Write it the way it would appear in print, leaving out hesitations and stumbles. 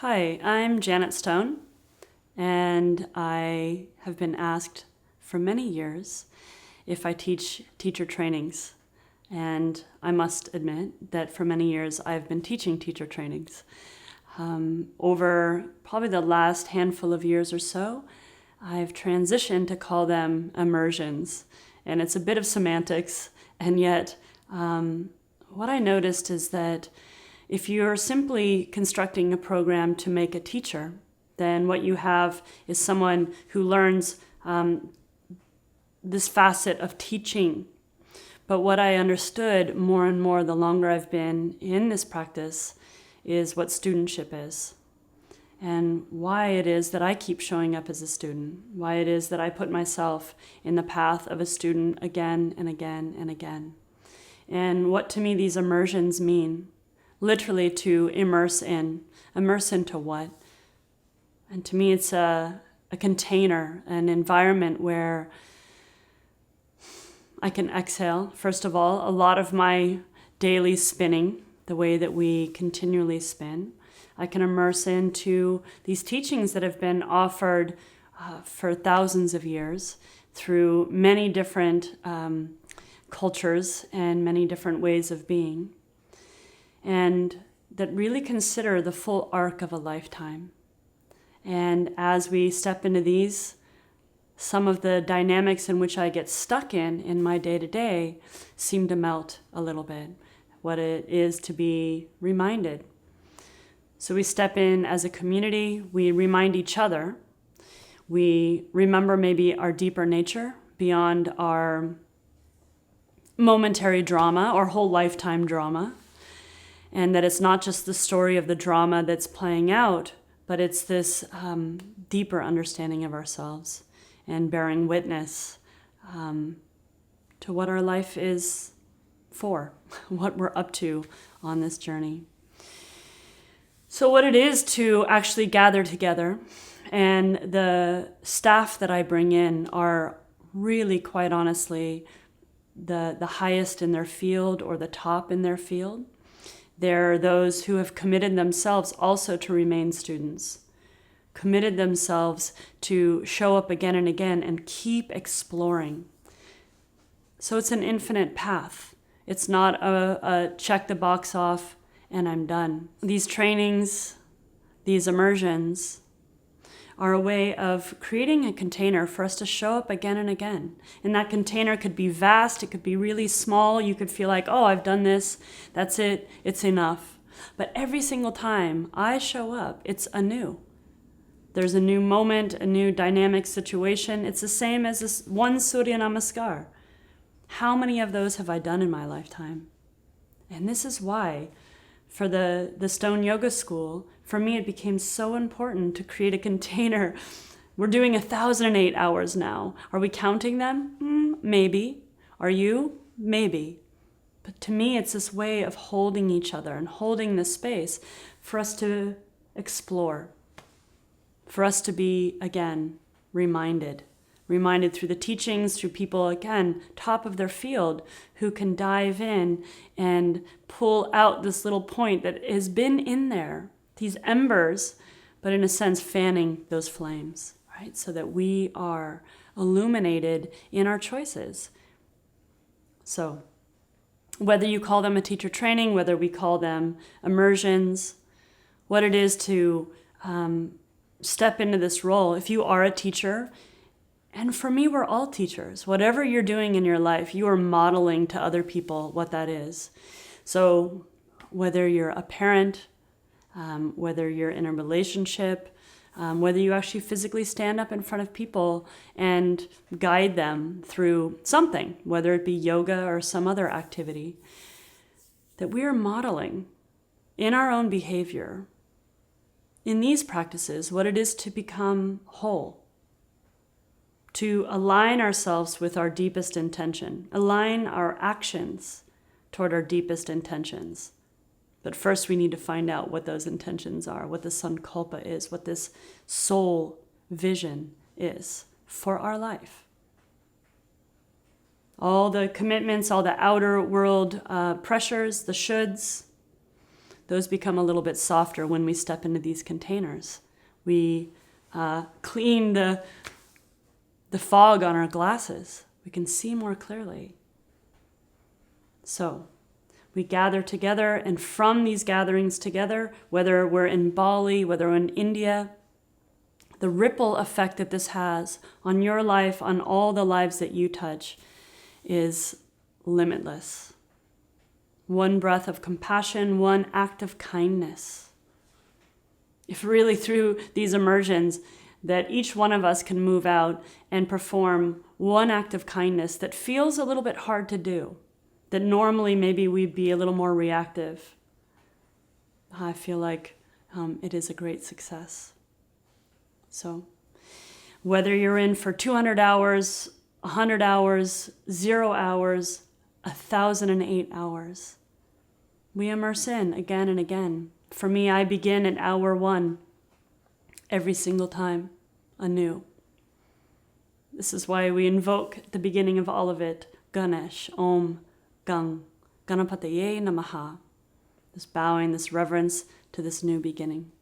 Hi, I'm Janet Stone, and I have been asked for many years if I teach teacher trainings. And I must admit that for many years I've been teaching teacher trainings. Over probably the last handful of years or so, I've transitioned to call them immersions. And it's a bit of semantics, and yet what I noticed is that if you're simply constructing a program to make a teacher, then what you have is someone who learns this facet of teaching. But what I understood more and more the longer I've been in this practice is what studentship is, and why it is that I keep showing up as a student, why it is that I put myself in the path of a student again and again and again. And what to me these immersions mean. Literally to immerse in. Immerse into what? And to me it's a container, an environment where I can exhale, first of all, a lot of my daily spinning, the way that we continually spin. I can immerse into these teachings that have been offered for thousands of years through many different cultures and many different ways of being, and that really consider the full arc of a lifetime. And as we step into these, some of the dynamics in which I get stuck in my day-to-day seem to melt a little bit, what it is to be reminded. So we step in as a community, we remind each other, we remember maybe our deeper nature beyond our momentary drama or whole lifetime drama. And that it's not just the story of the drama that's playing out, but it's this deeper understanding of ourselves and bearing witness to what our life is for, what we're up to on this journey. So what it is to actually gather together, and the staff that I bring in are really, quite honestly, the highest in their field or the top in their field. There are those who have committed themselves also to remain students, committed themselves to show up again and again and keep exploring. So it's an infinite path. It's not a check the box off and I'm done. These trainings, these immersions, are a way of creating a container for us to show up again and again. And that container could be vast, it could be really small. You could feel like, oh, I've done this, that's it, it's enough. But every single time I show up, it's anew. There's a new moment, a new dynamic situation. It's the same as this one Surya Namaskar. How many of those have I done in my lifetime? And this is why, for the Stone Yoga School, for me it became so important to create a container. We're doing 1,008 hours now. Are we counting them? Maybe. Are you? Maybe. But to me it's this way of holding each other and holding this space for us to explore, for us to be, again, reminded through the teachings, through people, again, top of their field, who can dive in and pull out this little point that has been in there, these embers, but in a sense fanning those flames, right? So that we are illuminated in our choices. So whether you call them a teacher training, whether we call them immersions, what it is to step into this role, if you are a teacher, and for me, we're all teachers. Whatever you're doing in your life, you are modeling to other people what that is. So whether you're a parent, whether you're in a relationship, whether you actually physically stand up in front of people and guide them through something, whether it be yoga or some other activity, that we are modeling in our own behavior, in these practices, what it is to become whole, to align ourselves with our deepest intention, align our actions toward our deepest intentions. But first we need to find out what those intentions are, what the sankalpa is, what this soul vision is for our life. All the commitments, all the outer world pressures, the shoulds, those become a little bit softer when we step into these containers. We clean the fog on our glasses. We can see more clearly. So we gather together, and from these gatherings together, whether we're in Bali, whether we're in India, the ripple effect that this has on your life, on all the lives that you touch, is limitless. One breath of compassion, one act of kindness. If really through these immersions that each one of us can move out and perform one act of kindness that feels a little bit hard to do, that normally maybe we'd be a little more reactive, I feel like it is a great success. So whether you're in for 200 hours, 100 hours, 0 hours, 1,008 hours, we immerse in again and again. For me, I begin at hour 1 every single time anew. This is why we invoke at the beginning of all of it, Ganesh, Om, Gang, Ganapataye Namaha. This bowing, this reverence to this new beginning.